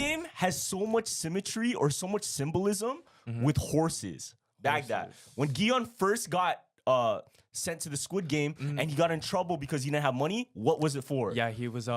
Game has so much symmetry or so much symbolism with horses. Like that. When gi-hun first got sent to the Squid Game and he got in trouble because he didn't have money, what was it for? Yeah, he was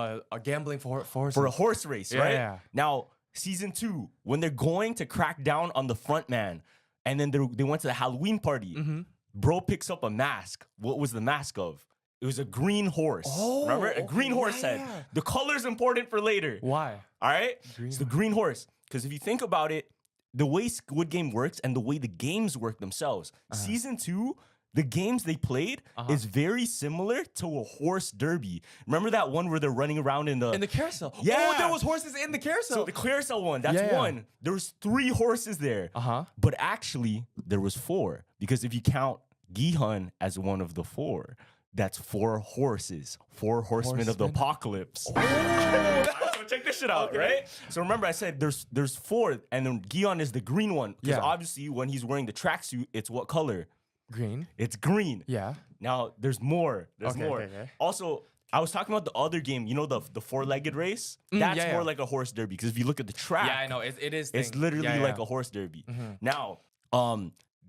gambling for horses. For a horse race, right? Yeah. Now, season 2, when they're going to crack down on the front man, and then they went to the Halloween party, bro picks up a mask. What was the mask of? It was a green horse. Oh, remember? A green horse head. The color's important for later. Why? All right? It's the green horse. Because if you think about it, the way Squid Game works and the way the games work themselves, season 2, the games they played is very similar to a horse derby. Remember that one where they're running around in the carousel? Yeah. Oh, there was horses in the carousel. So the carousel one, that's one. There was 3 horses there. But actually, there was 4. Because if you count gi-hun as one of the 4, that's 4 horses. 4 horsemen of the apocalypse. Oh, so check this shit out, right? So remember I said there's 4, and then gi-hun is the green one. Because obviously when he's wearing the tracksuit, it's what color? Green. It's green. Yeah. Now there's more. There's more. Okay. Also, I was talking about the other game. You know the 4-legged race. That's more like a horse derby. Because if you look at the track, yeah, I know it is. It's literally like a horse derby. Now,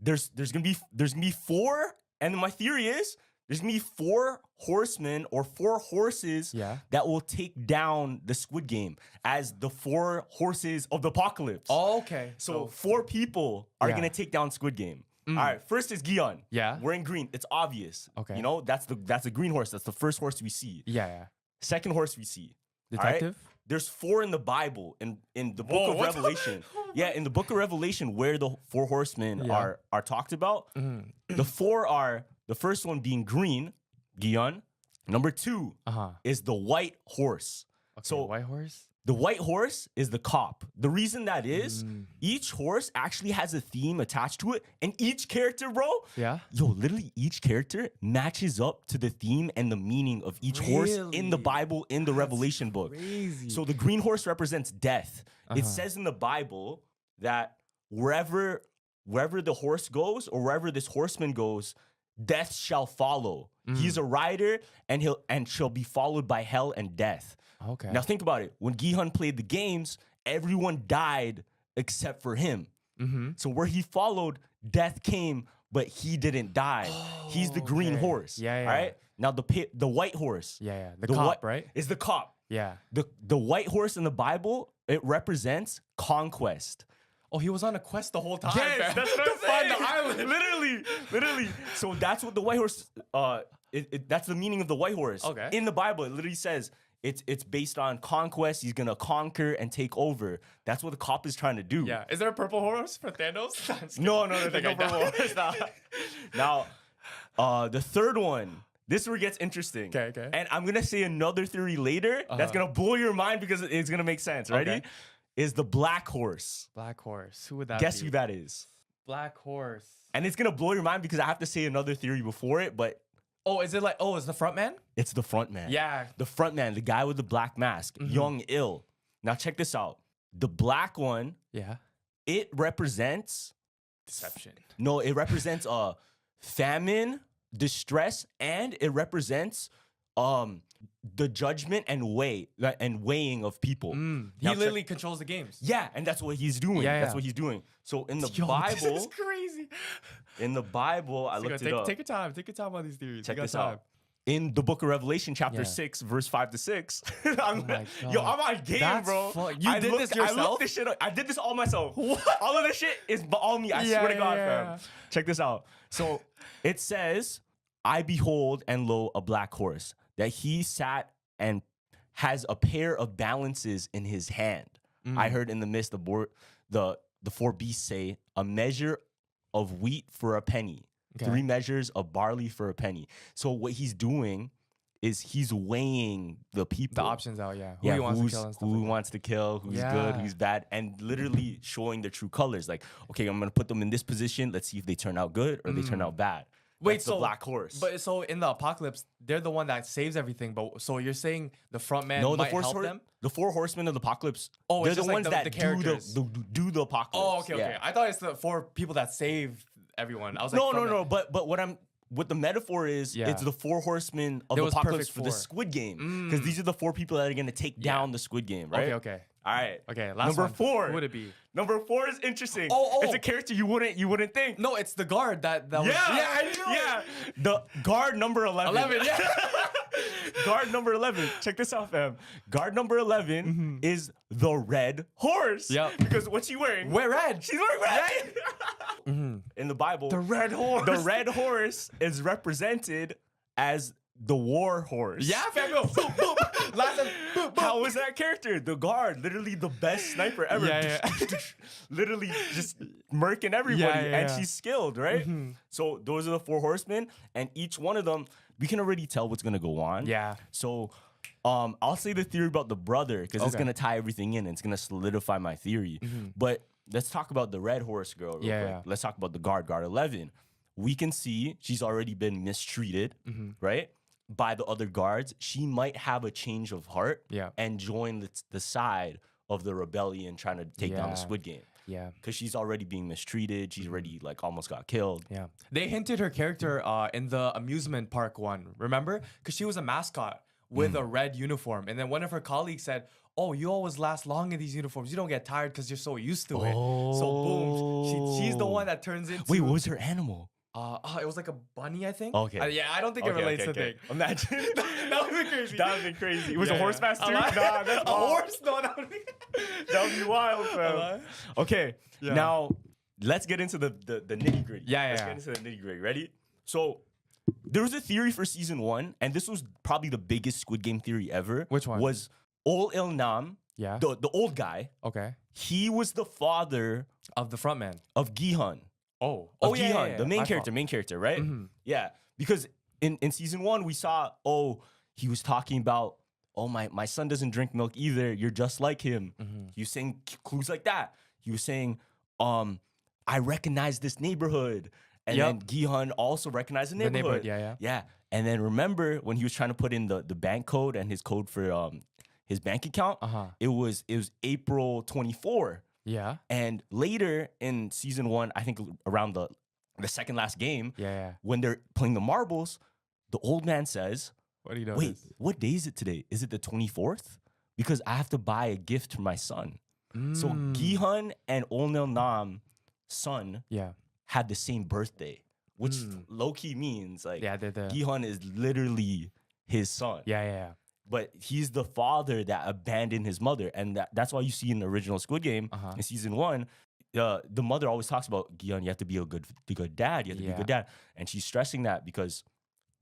there's gonna be 4, and my theory is there's gonna be 4 horsemen or 4 horses that will take down the Squid Game as the 4 horses of the apocalypse. Oh, okay. So 4 people are gonna take down Squid Game. All right, first is gi-hun. Yeah. Wearing green. It's obvious. Okay. You know, that's a green horse. That's the first horse we see. Yeah. Second horse we see. Detective? Right? There's 4 in the Bible, in the book of Revelation. Yeah, in the book of Revelation, where the 4 horsemen are talked about. The 4 are, the first one being green, gi-hun. Number 2 is the white horse. Okay, so white horse? The white horse is the cop. The reason that is, each horse actually has a theme attached to it. And each character, bro, literally each character matches up to the theme and the meaning of each horse in the Bible, in the Revelation book. Crazy. So the green horse represents death. It says in the Bible that wherever the horse goes or wherever this horseman goes, death shall follow. He's a rider and shall be followed by hell and death. Okay. Now think about it. When gi-hun played the games, everyone died except for him. So where he followed, death came, but he didn't die. He's the green horse. Yeah. All right. Now the white horse. Yeah. The cop, right? Is the cop. Yeah. The white horse in the Bible, it represents conquest. Oh, he was on a quest the whole time. Yes, that's what I'm saying. Find the island. Literally. So that's what the white horse. That's the meaning of the white horse. Okay. In the Bible, it literally says it's based on conquest. He's gonna conquer and take over. That's what the cop is trying to do. Yeah. Is there a purple horse for Thanos? No, there's no purple horse. Now, the third one. This is where it gets interesting. Okay. And I'm gonna say another theory later that's gonna blow your mind because it's gonna make sense. Ready? Okay. Is the black horse. Black horse. Who would that Guess be? who that is. Black horse. And it's gonna blow your mind because I have to say another theory before it, but is it the front man? It's the front man. Yeah. The front man, the guy with the black mask, Young Il. Now check this out. The black one, it represents deception. No, it represents famine, distress, and it represents the judgment and weighing of people. He literally controls the games. Yeah, and that's what he's doing. That's what he's doing. So in the Bible, this is crazy. In the Bible, I looked it up. Take your time. Take your time on these theories. Check this out. In the book of Revelation, chapter 6, verse 5-6. I'm on game, bro. You did this yourself? I looked this shit up. I did this all myself. What? All of this shit is all me. I swear to God, fam. Check this out. So it says, I behold and lo a black horse, that he sat and has a pair of balances in his hand. I heard in the midst the 4 beasts say, a measure of wheat for a penny. 3 measures of barley for a penny. So what he's doing is he's weighing the people. The options out, Who he wants to kill and stuff who wants to kill, who's good, who's bad, and literally showing their true colors. Like, okay, I'm going to put them in this position. Let's see if they turn out good or they turn out bad. Wait, That's the black horse. But so in the apocalypse, they're the one that saves everything. But so you're saying the front man might help them? The 4 horsemen of the apocalypse. Oh, they're it's the ones like that the do characters. do the apocalypse. Oh, okay. I thought it's the 4 people that save everyone. I was like, no. But what the metaphor is, Yeah. it's the 4 horsemen of There was apocalypse perfect for the 4. Squid Game. Because these are the 4 people that are going to take down the Squid Game, right? Okay. All right. Okay, last Number one. 4. Who would it be? Number 4 is interesting. Oh. It's a character you wouldn't think. No, it's the guard that was. Yeah, I knew it. The guard number 11. 11, yeah. Guard number 11. Check this out, fam. Guard number 11 is the red horse. Yep. Because what's she wearing? Wear red. She's wearing red. In the Bible, The red horse. the red horse is represented as the war horse. Yeah, fam. Go. Boop, boop. Last time. Boop, boop. How is that character? The guard, literally the best sniper ever. Yeah. Literally just murking everybody. Yeah. And she's skilled, right? So those are the 4 horsemen. And each one of them, we can already tell what's going to go on. Yeah. So I'll say the theory about the brother because it's Okay. going to tie everything in. And it's going to solidify my theory. But let's talk about the red horse girl real quick. Yeah. Let's talk about the guard 11. We can see she's already been mistreated, right? By the other guards. She might have a change of heart and join the side of the rebellion trying to take down the Squid Game. Yeah. Because she's already being mistreated. She's already like almost got killed. Yeah. They hinted her character in the amusement park one, remember? Because she was a mascot with a red uniform. And then one of her colleagues said, oh, you always last long in these uniforms. You don't get tired because you're so used to it. So boom, she's the one that turns into... Wait, what was her animal? It was like a bunny, I think. Okay. Yeah, I don't think it relates to thing. Imagine. That would be crazy. That would be crazy. It was a Yeah, horse yeah. master? Alive? Nah, that's A horse? No, that would be... That would be wild, fam. Alive? Okay, Yeah. now let's get into the nitty gritty. Yeah, Let's yeah. get into the nitty gritty. Ready? So there was a theory for season 1, and this was probably the biggest Squid Game theory ever. Which one? Was Ol Il Nam, Yeah. the old guy, Okay. he was the father Of the front man. of gi-hun. Oh. Of yeah, gi-hun, yeah, the main my character, fault. right? Yeah, because in season 1 we saw, he was talking about, my son doesn't drink milk either. You're just like him. He was saying clues like that. He was saying, I recognize this neighborhood, and then gi-hun also recognized the neighborhood. Yeah. And then remember when he was trying to put in the bank code and his code for his bank account? It was April 24. Yeah. And later in season 1, I think around the second last game, when they're playing the marbles, the old man says, What do you know? wait, what day is it today? Is it the 24th? Because I have to buy a gift for my son. So gi-hun and Ol Il Nam's son had the same birthday, which low-key means like gi-hun is literally his son. Yeah. But he's the father that abandoned his mother. And that's why you see in the original Squid Game, in season 1, the mother always talks about, gi-hun, you have to be a good dad. You have to be a good dad. And she's stressing that because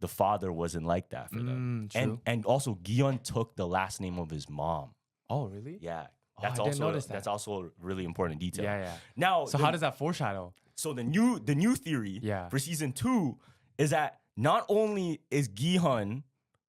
the father wasn't like that for them. True. And also, gi-hun took the last name of his mom. Oh, really? Yeah. I didn't notice that. That's also a really important detail. Yeah. Now, So how does that foreshadow? So the new theory for season 2 is that not only is gi-hun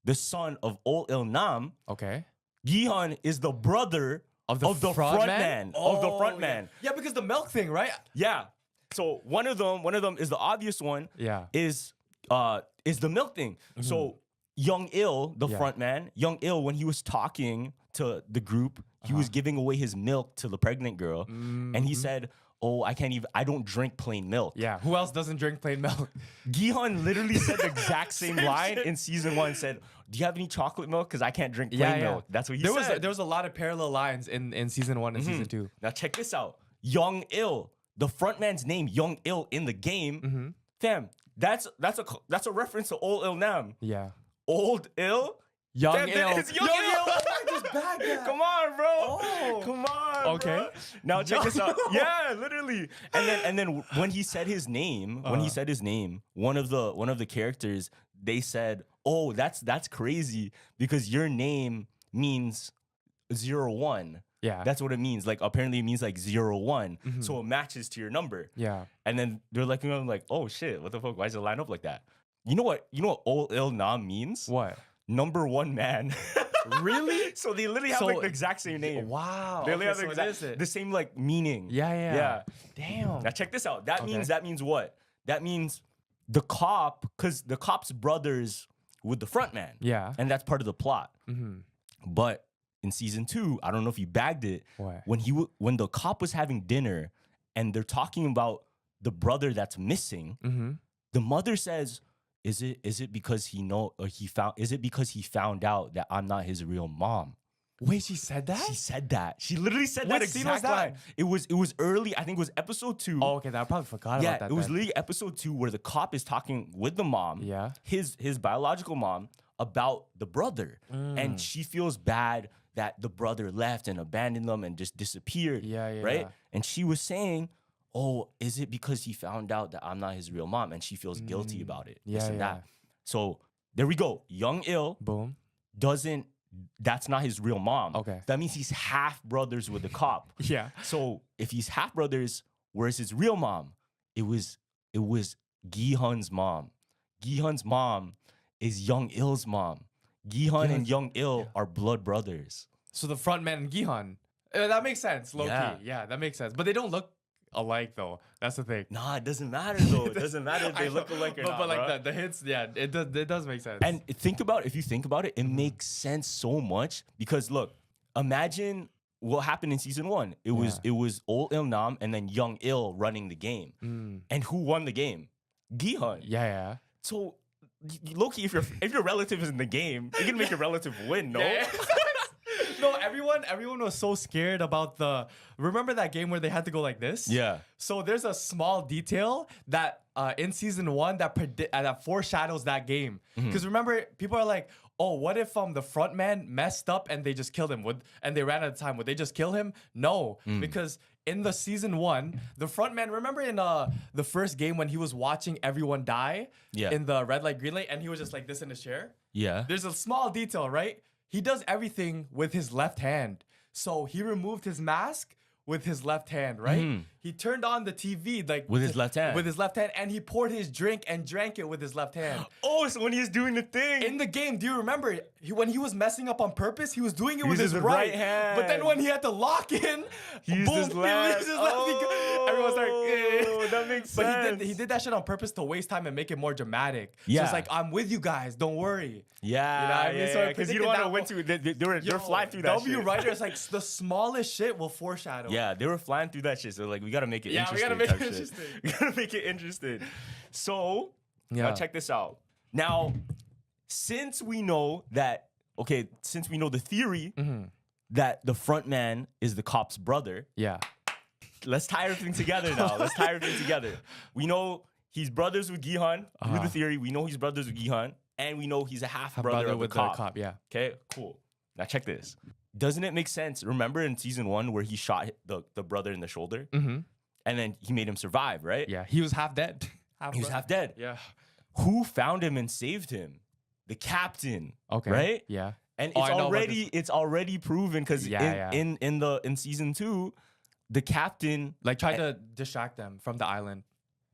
the son of Ol Il Nam, Okay. gi-hun is the brother of the front man. Of the front man. Yeah, because the milk thing, right? Yeah. So one of them is the obvious one. Yeah. Is the milk thing. So Young Il, the front man, Young Il, when he was talking to the group, he was giving away his milk to the pregnant girl, and he said, I don't drink plain milk. Yeah. Who else doesn't drink plain milk? gi-hun literally said the exact same line in season 1. Said, "Do you have any chocolate milk? Because I can't drink plain milk." That's what he said. There was a lot of parallel lines in season 1 and season 2. Now check this out. Young Il, the front man's name, Young Il in the game. Fam, that's a reference to Ol Il Nam. Yeah. Old Il. Young Fam, Il. it's Young Il. Come on, bro. Oh. Come on. Okay. Bro. Now check this out. Yeah, literally. And then when he said his name, one of the characters, they said, "Oh, that's crazy because your name means 01." Yeah. That's what it means. Like apparently it means like 01. So it matches to your number. Yeah. And then they're like, oh shit, what the fuck? Why does it line up like that? You know what Ol Il Nam means? What? Number 1 man. Really? So they literally have like the exact same name. Wow. They literally have the same like meaning. Yeah. Damn. Now check this out. That means what? That means the cop, because the cop's brothers with the front man. Yeah. And that's part of the plot. But in season 2, I don't know if you bagged it. What? When the cop was having dinner and they're talking about the brother that's missing, the mother says, is it because is it because he found out that I'm not his real mom? Wait, she said that? She said that. She literally said What that scene was exact that? line. It was early. I think it was episode 2. Oh, okay. I probably forgot Yeah, about that. it was then. literally episode 2 where the cop is talking with the mom, Yeah. his biological mom, about the brother, Mm. and she feels bad that the brother left and abandoned them and just disappeared. Yeah, right. yeah. And she was saying, "Oh, is it because he found out that I'm not his real mom?" And she feels guilty about it. This Yeah, and yeah. that. So there we go. Young Il Boom. doesn't. That's not his real mom. Okay. That means he's half brothers with the cop. Yeah. So if he's half brothers, where's his real mom? It was Gi-hun's mom. Gi-hun's mom is Young Il's mom. Gi-hun and Young Il are blood brothers. So the front man and gi-hun. That makes sense, low Yeah. key. Yeah, that makes sense. But they don't look alike though. That's the thing. Nah, it doesn't matter though. It doesn't matter if they look alike or not. But like bruh. the hits, yeah, it does make sense. And if you think about it, it makes sense so much because look, imagine what happened in season 1. It was old Il Nam and then Young Il running the game. And who won the game? Gi-hun. yeah. So low-key, if your relative is in the game, you're gonna make your relative win, no? Yeah. No, everyone was so scared about remember that game where they had to go like this? Yeah. So there's a small detail that in season 1 that foreshadows that game. Because remember, people are like, oh, what if the front man messed up and they just killed him? And they ran out of time? Would they just kill him? No, because in the season 1, the front man, remember in the first game when he was watching everyone die in the red light, green light, and he was just like this in his chair? Yeah. There's a small detail, right? He does everything with his left hand. So he removed his mask with his left hand, right? He turned on the TV like With his left hand. With his left hand, and he poured his drink and drank it with his left hand. Oh, so when he's doing the thing. In the game, do you remember when he was messing up on purpose? He was doing it with used his his right right hand. But then when he had to lock in, He used his boom, left. he used his left. Everyone's like, Oh, that makes But sense. he did that shit on purpose to waste time and make it more dramatic. So Yeah. it's like, I'm with you guys, don't worry. Yeah, You know what I mean? So I because you predicted don't want to that win one. they're flying through that W shit. writers, like the smallest shit will foreshadow. Yeah, they were flying through that shit. So like, we gotta make it Yeah, we interesting. gotta make it type shit. interesting. We gotta make it interesting. So, Yeah. now check this out. Now, since we know the theory that the front man is the cop's brother, Yeah. let's tie everything together now. Let's tie everything together. We know he's brothers with Gi-hun. Through the theory, we know he's brothers with Gi-hun, and we know he's a half brother of with the cop. the cop, yeah. Okay, cool. Now check this. Doesn't it make sense? Remember in season 1 where he shot the brother in the shoulder, and then he made him survive, right? Yeah, he was half dead. He was half dead. Yeah. Who found him and saved him? The captain. Okay. Right? Yeah. And Oh, I know about it's already proven because Yeah, in season 2, the captain Like tried to distract them from the island.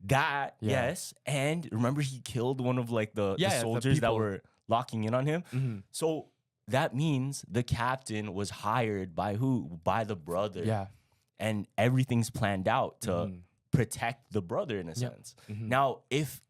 that Yeah. yes, and remember he killed one of like the Yeah, the soldiers that people. were locking in on him. So that means the captain was hired by who? By the brother. Yeah. And everything's planned out to protect the brother in a sense. Now, if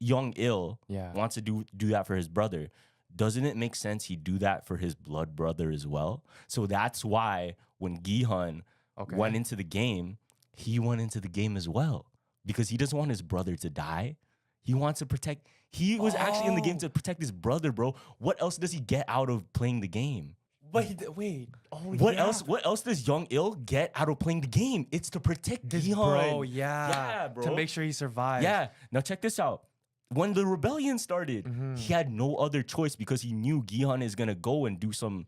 Young Il Yeah. wants to do that for his brother, doesn't it make sense he do that for his blood brother as well? So that's why when Gi-hun went into the game, he went into the game as well because he doesn't want his brother to die. He wants to protect. He was actually in the game to protect his brother, bro. What else does he get out of playing the game? But wait. Oh, What else? What else does Young Il get out of playing the game? It's to protect Gi-hun. Bro, yeah. Yeah, bro. To make sure he survives. Yeah. Now check this out. When the rebellion started, he had no other choice because he knew Gi-hun is gonna go and do some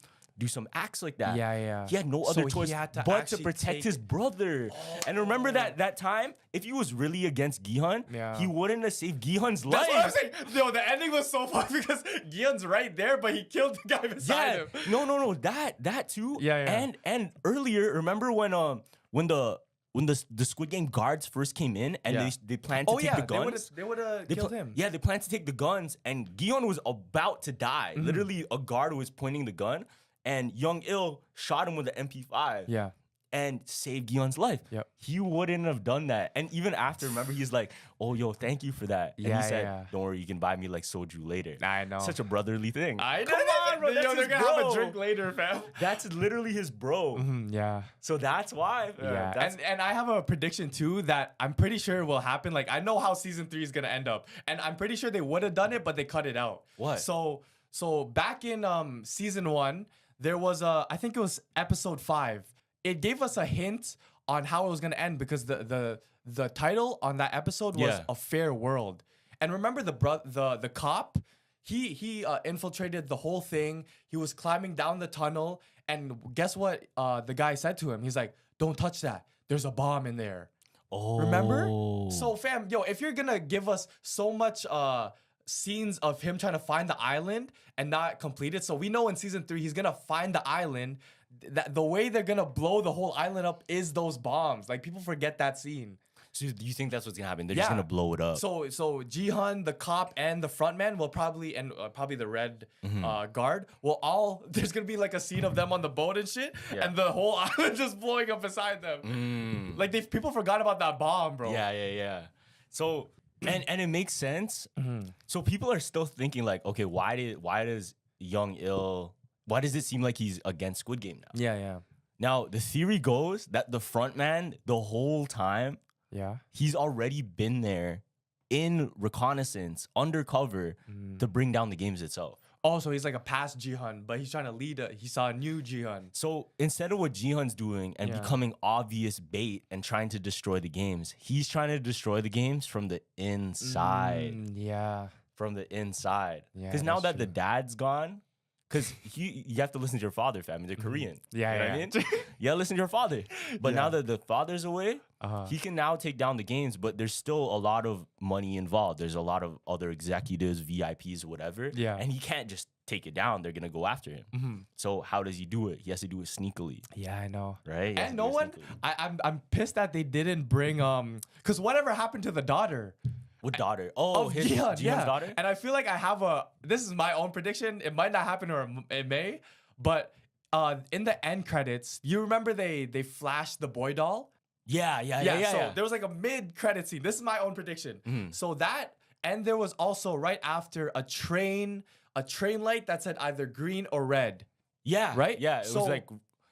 acts like that. Yeah. He had no So other he choice had to but to actually protect take- his brother. And remember that time, if he was really against Gi-hun, Yeah. he wouldn't have saved Gi-hun's life. That's what I'm saying. Yo, the ending was so fun because Gi-hun's right there, but he killed the guy beside him. No. That too. Yeah. And earlier, remember when the Squid Game guards first came in and Yeah. they planned to take the guns. They would have They killed pla- him. Yeah, they planned to take the guns, and Gi-hun was about to die. Literally, a guard was pointing the gun, and Young Il shot him with an MP5. Yeah. And saved Gi-hun's life. Yep. He wouldn't have done that. And even after, remember, he's like, "Oh, yo, thank you for that." And Yeah, he said, yeah. "Don't worry, you can buy me like soju later." I know. Such a brotherly thing. I know. Come on, bro. That's they're his gonna bro. have a drink later, fam. That's literally his bro. Yeah. So that's why. Yeah, That's, and I have a prediction too that I'm pretty sure will happen. Like I know how season 3 is gonna end up, and I'm pretty sure they would have done it, but they cut it out. What? So back in season 1, there was I think it was episode 5. It gave us a hint on how it was gonna end because the title on that episode was A Fair World. And remember the cop. He infiltrated the whole thing. He was climbing down the tunnel, and guess what? The guy said to him, he's like, "Don't touch that. There's a bomb in there." oh. Remember? So, fam, yo, if you're gonna give us so much scenes of him trying to find the island and not complete it, so we know in season 3 he's gonna find the island. That the way they're gonna blow the whole island up is those bombs. Like people forget that scene. So do you think that's what's gonna happen? They're just gonna blow it up. So Gi-hun, the cop, and the frontman will probably the red guard will all. There's gonna be like a scene of them on the boat and shit, and the whole island just blowing up beside them. Like people forgot about that bomb, bro. Yeah. So and it makes sense. So people are still thinking like, okay, why does why does it seem like he's against Squid Game now? Yeah. Now the theory goes that the frontman the whole time. Yeah. He's already been there in reconnaissance, undercover, to bring down the games itself. Oh, so he's like a past Gi-hun, but he's trying to lead he saw a new Gi-hun. So instead of what Gi-hun's doing and becoming obvious bait and trying to destroy the games, he's trying to destroy the games from the inside. Yeah. From the inside. Yeah, Because now that's that the true. dad's gone, because you have to listen to your father, family. They're Korean. Yeah, you know what I mean? You gotta listen to your father. But now that the father's away, he can now take down the games, but there's still a lot of money involved. There's a lot of other executives, VIPs, whatever. Yeah. And he can't just take it down. They're gonna go after him. So how does he do it? He has to do it sneakily. Yeah, I know. Right? He has And to no do it one, sneakily. I'm pissed that they didn't bring because whatever happened to the daughter What daughter? Oh, of his Gi-hun, Gi-hun's daughter? And I feel like I have this is my own prediction. It might not happen or it may, but in the end credits, you remember they flashed the boy doll? Yeah. So there was like a mid-credit scene. This is my own prediction. So that, and there was also right after a train light that said either green or red. Yeah. Right? Yeah. It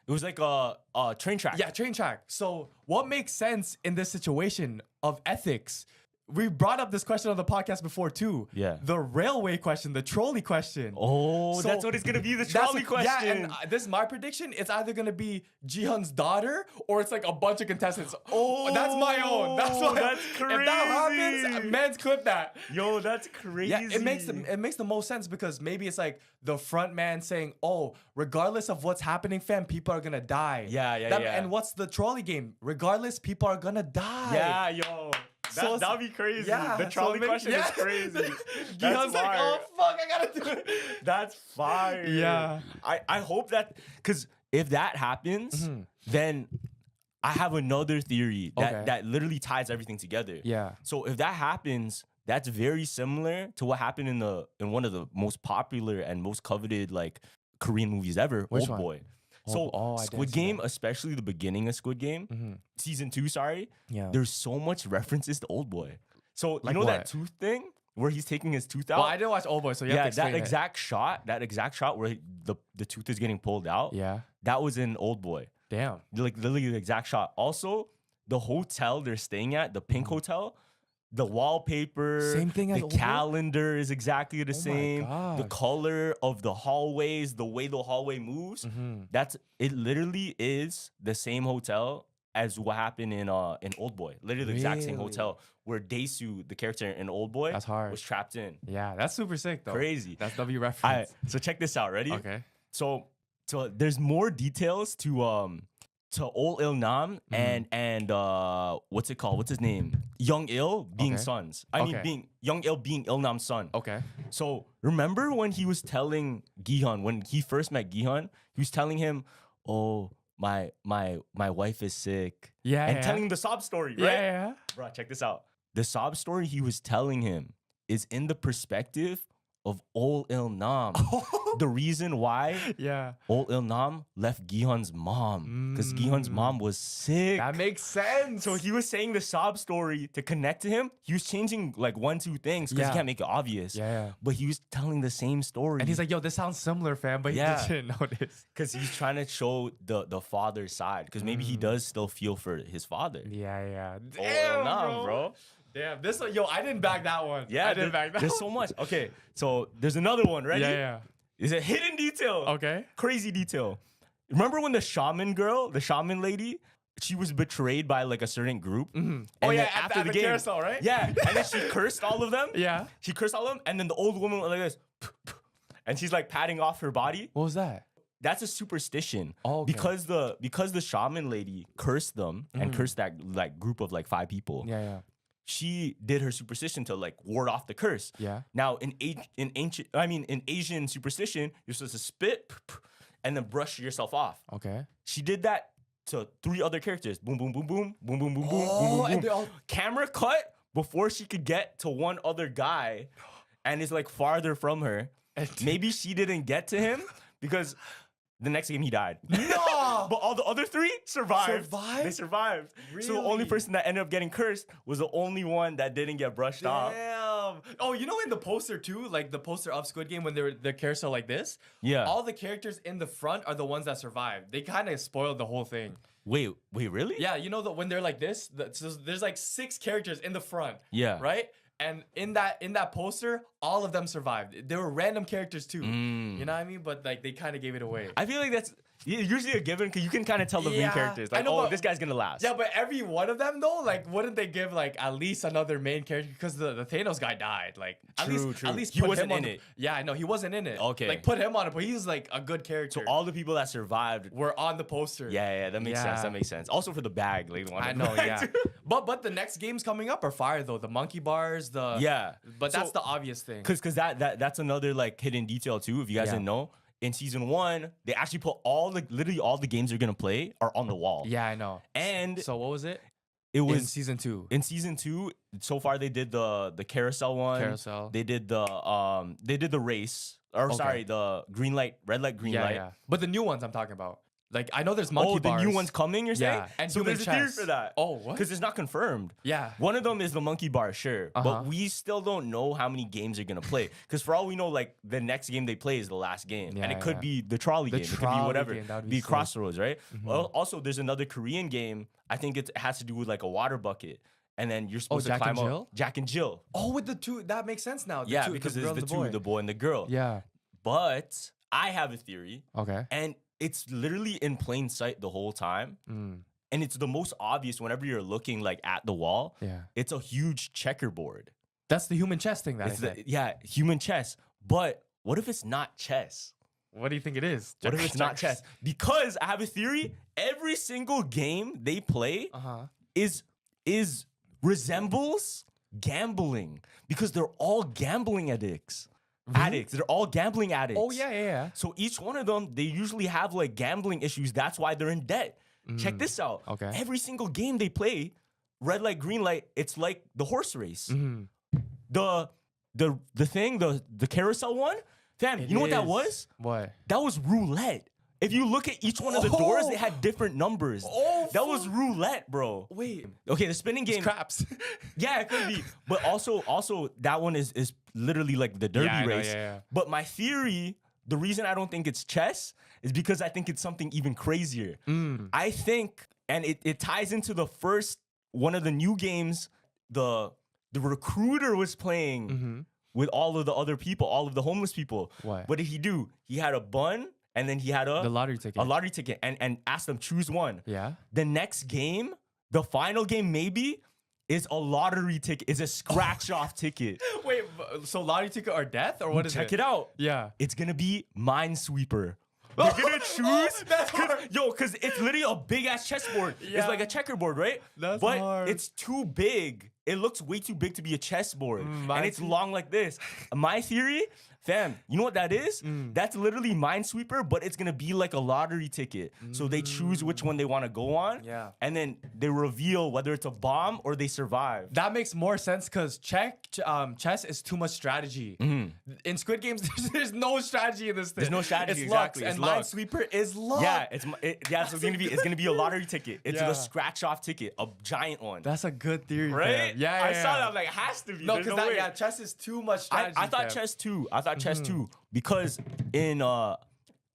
was like a train track. Yeah, train track. So what makes sense in this situation of ethics? We brought up this question on the podcast before too. Yeah. The railway question, the trolley question. Oh, So that's what it's gonna be, the that's trolley what- question. Yeah, and this is my prediction. It's either gonna be Ji-hun's daughter or it's like a bunch of contestants. Oh, that's my own. That's If that happens, crazy. men's clip that. Yo, that's crazy. Yeah, it makes the most sense because maybe it's like the front man saying, "Oh, regardless of what's happening, fam, people are gonna die." Yeah. And what's the trolley game? Regardless, people are gonna die. Yeah, yo. So That'd be crazy. Yeah, The trolley question is crazy. Gi-hun's That's like, fire. "Oh fuck, I gotta do it." That's fire. Yeah. I hope that, because if that happens, then I have another theory that literally ties everything together. Yeah. So if that happens, that's very similar to what happened in one of the most popular and most coveted like Korean movies ever, Which Old one? Boy. So I didn't Squid see Game, especially the beginning of Squid Game, season 2, sorry. Yeah. There's so much references to Old Boy. So Like you know what? that tooth thing where he's taking his tooth out? Well, I didn't watch Old Boy, so you have to Yeah, explain that it. exact shot where the tooth is getting pulled out. Yeah. That was in Old Boy. Damn. Like literally the exact shot. Also, the hotel they're staying at, the pink hotel, the wallpaper, Same thing as the Old Boy? calendar is exactly the my same. The gosh. color of the hallways, the way the hallway moves, it literally is the same hotel as what happened in Old Boy. Literally the exact same Really? hotel where Daesu, the character in Old Boy, That's hard. was trapped in. Yeah, that's super sick though. Crazy. That's W All right, reference. so check this out. Ready? Okay. So there's more details to Ol Il Nam and what's it called? What's his name? Young Il being Okay. sons. I mean Okay. being Young Il being Il Nam's son. Okay. So remember when he was telling Gi-hun, when he first met Gi-hun, he was telling him, "Oh, my wife is sick." Yeah, And yeah. telling him the sob story, right? Yeah. Bro, check this out. The sob story he was telling him is in the perspective of Ol Il Nam. the reason why Yeah. Ol Il-nam left Gi-hun's mom, because Gi-hun's mom was sick. That makes sense. So he was saying the sob story to connect to him. He was changing like 1-2 things because Yeah. he can't make it obvious. Yeah. But he was telling the same story. And he's like, yo, this sounds similar, fam, but he Yeah. didn't notice. because he's trying to show the father's side. Because maybe he does still feel for his father. Yeah. Ol Damn, Il-nam, bro. Damn, this one, yo, I didn't back that one. Yeah, I didn't back that there's one. so much. Okay, so there's another one. Ready? Yeah. It's a hidden detail. Okay. Crazy detail. Remember when the shaman girl, the shaman lady, she was betrayed by like a certain group? Oh, And yeah, then at the carousel, right? Yeah, and then she cursed all of them. Yeah. She cursed all of them, and then the old woman went like this, and she's like patting off her body. What was that? That's a superstition. Oh, okay. Because the shaman lady cursed them and cursed that like group of like 5 people. Yeah. She did her superstition to like ward off the curse. Yeah. Now in Asian superstition, you're supposed to spit and then brush yourself off. Okay. She did that to 3 other characters. Boom, boom, boom, boom, boom, boom, boom, boom, boom, Oh, boom, and boom. they're all- Camera cut before she could get to one other guy, and is like farther from her. Maybe she didn't get to him because the next game he died. No! But all the other 3 survived. Survived? They survived. So the only Really? person that ended up getting cursed was the only one that didn't get brushed off. Damn. Oh, you know in the poster too, like the poster of Squid Game when they were the carousel like this? Yeah. All the characters in the front are the ones that survived. They kind of spoiled the whole thing. Wait, really? Yeah, you know that when they're like this, so there's like 6 characters in the front. Yeah. Right? And in that poster, all of them survived. They were random characters too. You know what I mean? But like they kind of gave it away. I feel like that's usually a given because you can kind of tell the main Yeah, characters. I Like, know, oh, but- this guy's gonna last. Yeah, but every one of them though, like, wouldn't they give like at least another main character? Because the Thanos guy died. Like, at True. least He put wasn't him on in the- it. Yeah, I know he wasn't in it. Okay. like put him on it, but he's like a good character. So all the people that survived. were on the poster. Yeah, that makes sense. Yeah. That makes sense. Also for the bag, like, I know. Yeah, but the next games coming up are fire though. The monkey bars. The Yeah. But that's So- the obvious thing. Because that's another like hidden detail too. If you guys Yeah. didn't know, in season 1, they actually put literally all the games you're gonna play are on the wall. Yeah, I know. And So what was it? it In was season 2. in season 2. So far, they did the carousel one. Carousel. They did the race. Or Okay. sorry, the green light, red light, green light. Yeah. But the new ones I'm talking about. Like I know there's monkey Oh, bars. the new one's coming, you're saying? Yeah, and so human there's a theory chess. for that. Oh, what? Because it's not confirmed. Yeah. One of them is the monkey bar, sure. Uh-huh. But we still don't know how many games they're going to play. Because for all we know, like, the next game they play is the last game. Yeah, and it could yeah. be the trolley The game. It could be trolley whatever. game, that would be be sick. Crossroads, right? Well, also, there's another Korean game. I think it has to do with, like, a water bucket. And then you're supposed to Jack and climb Jill? up. Jack and Jill. Oh, with the 2, that makes sense now. Yeah, because girl there's and the two, the boy and the girl. Yeah. But I have a theory. Okay. And it's literally in plain sight the whole time. And it's the most obvious whenever you're looking like at the wall. Yeah. It's a huge checkerboard. That's the human chess thing that It's I think. human chess. But what if it's not chess? What do you think it is? What if it's not chess? Because I have a theory. Every single game they play Uh-huh. is resembles gambling because they're all gambling addicts. Addicts. They're all gambling addicts. Oh, yeah. So each one of them, they usually have like gambling issues. That's why they're in debt. Check this out. Okay. Every single game they play, red light, green light, it's like the horse race. The carousel one, fam, you know what that is. was? What? That was roulette. If you look at each one of the doors, they Oh. had different numbers. Oh, that was roulette, bro. Wait. Okay, the spinning game. Craps. Yeah, it could be. But also that one is literally like the derby Yeah, I know, race. yeah. But my theory, the reason I don't think it's chess is because I think it's something even crazier. I think, and it ties into the first one of the new games, the recruiter was playing with all of the other people, all of the homeless people. What? What did he do? He had a bun and then he had The lottery ticket. a lottery ticket and asked them choose one. Yeah. The next game, the final game maybe, is a lottery ticket, is a scratch off ticket. Wait, so lottery ticket or death or what is Check it out. Yeah. It's gonna be Minesweeper. They're gonna choose, That's hard. because it's literally a big ass chessboard. Yeah. It's like a checkerboard, right? That's but hard. it's too big. It looks way too big to be a chessboard, and it's my- long like this. My theory, Fam, you know what that is? That's literally Minesweeper, but it's gonna be like a lottery ticket. So they choose which one they want to go on. Yeah. And then they reveal whether it's a bomb or they survive. That makes more sense because chess is too much strategy. In Squid Games, there's no strategy in this thing. There's no strategy, It's exactly. luck, It's and luck. Minesweeper is luck. Yeah, so it's gonna be a lottery ticket. It's Yeah. the scratch off ticket, a giant one. That's a good theory, right? fam. Yeah, I saw that. I'm like, it has to be. No, There's because way. chess is too much strategy. I thought fam. chess too. I thought chess too because in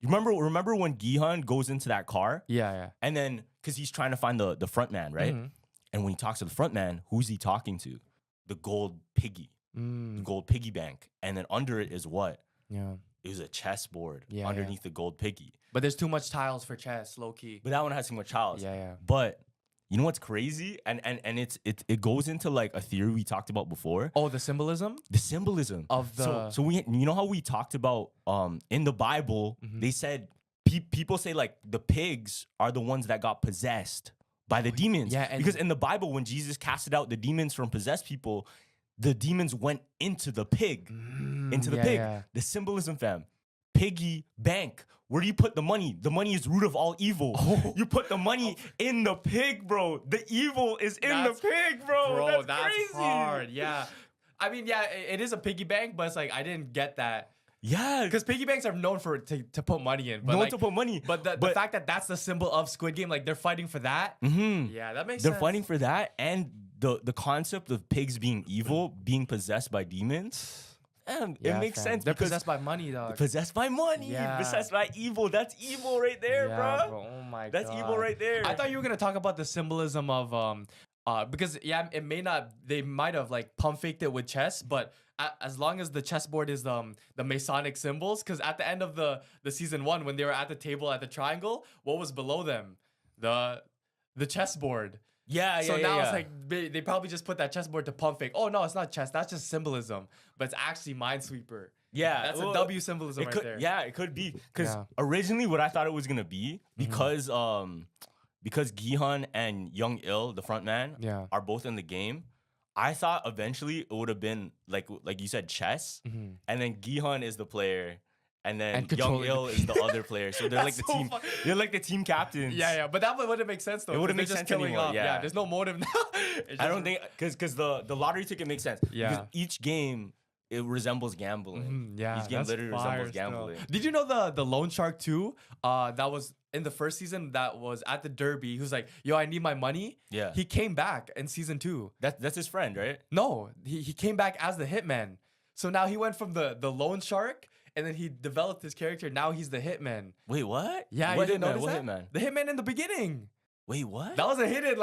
remember when Gi-hun goes into that car Yeah. and then because he's trying to find the front man, right? And when he talks to the front man, who's he talking to? The gold piggy, the gold piggy bank, and then under it is what? Yeah. It was a chessboard Yeah, underneath the gold piggy. But there's too much tiles for chess, low key. But that one has too much tiles. Yeah. But you know what's crazy? And it goes into like a theory we talked about before. Oh, the symbolism The symbolism of the. so we you know how we talked about in the Bible they said people say like the pigs are the ones that got possessed by the demons. yeah, and- because in the Bible when Jesus casted out the demons from possessed people, the demons went into the pig, into the yeah, pig. yeah. The symbolism, fam. Piggy bank. Where do you put the money? The money is root of all evil. Oh. You put the money in the pig, bro. The evil is in That's- the pig, bro. Bro, that's crazy. hard. Yeah. I mean, yeah, it is a piggy bank, but it's like I didn't get that. Yeah, Because piggy banks are known for to put money in. But no like, one to put money. But the fact that that's the symbol of Squid Game, like they're fighting for that. Yeah, that makes they're sense. fighting for that, and the concept of pigs being evil, being possessed by demons. Yeah, it makes fam. sense They're because possessed by money, dog. possessed by money, Yeah. possessed by evil. That's evil right there, Yeah, bro. Oh my god. That's evil right there. I thought you were gonna talk about the symbolism of because it may not, they might have like pump faked it with chess, but as long as the chessboard is the Masonic symbols, because at the end of the season 1 when they were at the table at the triangle, what was below them? The chessboard. So now it's like they probably just put that chessboard to pump fake. Oh no, it's not chess. That's just symbolism, but it's actually Minesweeper. yeah, That's well, a W symbolism it right could, there. Yeah, it could be because Yeah. originally what I thought it was gonna be because Gi-hun and Young Il, the front man, Yeah. are both in the game. I thought eventually it would have been like you said, chess, and then Gi-hun is the player, and then And Young controlling Il the- is the other player. So they're like the That's so team. funny. They're like the team captains. Yeah, but that wouldn't make sense though. It wouldn't 'cause make they're just sense killing anymore, off. yeah. There's no motive now. It's I just- don't think because the lottery ticket makes sense. Yeah. Because each game it resembles gambling. Yeah, Each game that's literally fire resembles still. gambling. Did you know the loan shark too? That was in the first season. That was at the Derby. He was like, "Yo, I need my money." Yeah. He came back in season 2. That's his friend, right? No, he came back as the hitman. So now he went from the loan shark, and then he developed his character. Now he's the hitman. Wait, what? Yeah, what you didn't hitman? notice What that? hitman? The hitman in the beginning. Wait, what? That was a hidden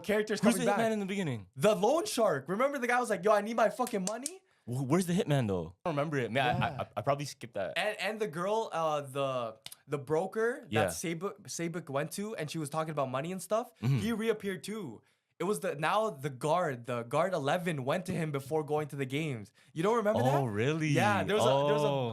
characters Who's coming the back. hitman in the beginning? The loan shark. Remember the guy was like, "Yo, I need my fucking money." Where's the hitman though? I don't remember it. Man, Yeah. I probably skipped that. And the girl, the broker Yeah. that Sabuk went to, and she was talking about money and stuff. Mm-hmm. He reappeared too. It was the guard 11 went to him before going to the games. You don't remember that? Oh, really? Yeah, there was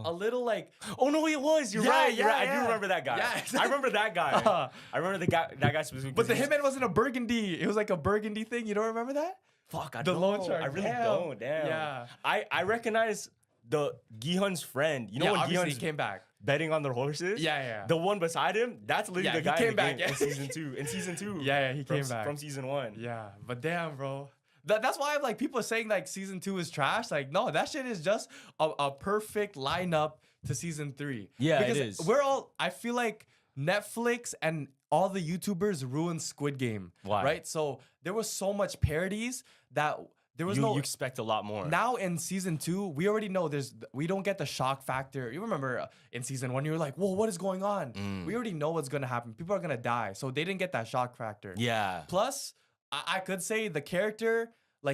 a little like. Oh no, it was. You're Yeah, right. You're yeah, right. I yeah. do remember that guy. Yeah, I exactly. remember that guy. I remember that guy specifically. But the 'cause he's- hitman wasn't a burgundy. It was like a burgundy thing. You don't remember that? Fuck, I the don't. loan shark. I really Damn. don't. Damn. Yeah. I recognize the Gi-hun's friend. You know when obviously Gi-hun's he came back. betting on their horses? Yeah. The one beside him, that's literally Yeah, the he guy came in the back, game yeah. in season 2. In season 2. Yeah, he came from, back. from season 1. Yeah, but damn, bro. That's why I'm like people are saying like season 2 is trash. Like, no, that shit is just a perfect lineup to season 3. Yeah, it because is. I feel like Netflix and all the YouTubers ruined Squid Game. Why? Right? So there was so much parodies that there was You expect a lot more. now in season 2, we already know we don't get the shock factor. You remember in season 1, you were like, "Whoa, what is going on?" We already know what's gonna happen. People are gonna die, so they didn't get that shock factor. Yeah. Plus, I could say the character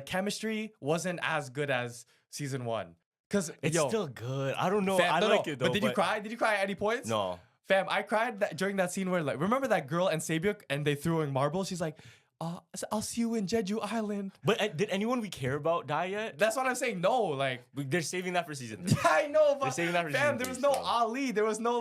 chemistry wasn't as good as season 1. Cause It's still good. I don't know. fam, I no, like no, it though. But did you cry? Did you cry at any points? No. Fam, I cried during that scene where remember that girl and Sabyuk and they threw in marbles. She's like, "I'll see you in Jeju Island." But did anyone we care about die yet? That's what I'm saying. No, They're saving that for season 3. I know, but saving that for fam, season there was three, no so. Ali. There was no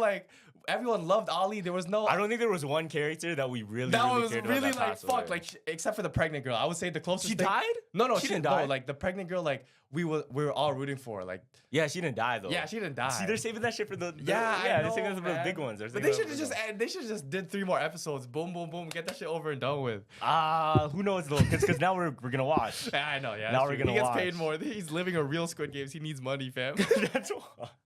everyone loved Ali. There was no. I don't think there was one character that we really, That really was cared really about that like passed fuck, away. like except for the pregnant girl. I would say the closest. She thing- died? No, She didn't no, die? like the pregnant girl, like we were all rooting for. Like Yeah, she didn't die though. yeah, she didn't die. See, they're saving that shit for the yeah, I they're know, saving that for the man. big ones. They're But saving they should that have for just the- they should just did 3 more episodes. Boom, boom, boom. Get that shit over and done with. Who knows though? Because now we're gonna watch. Yeah, I know. Yeah, Now that's we're true. gonna He gets paid watch. more. He's living a real Squid Games. He needs money, fam. That's why.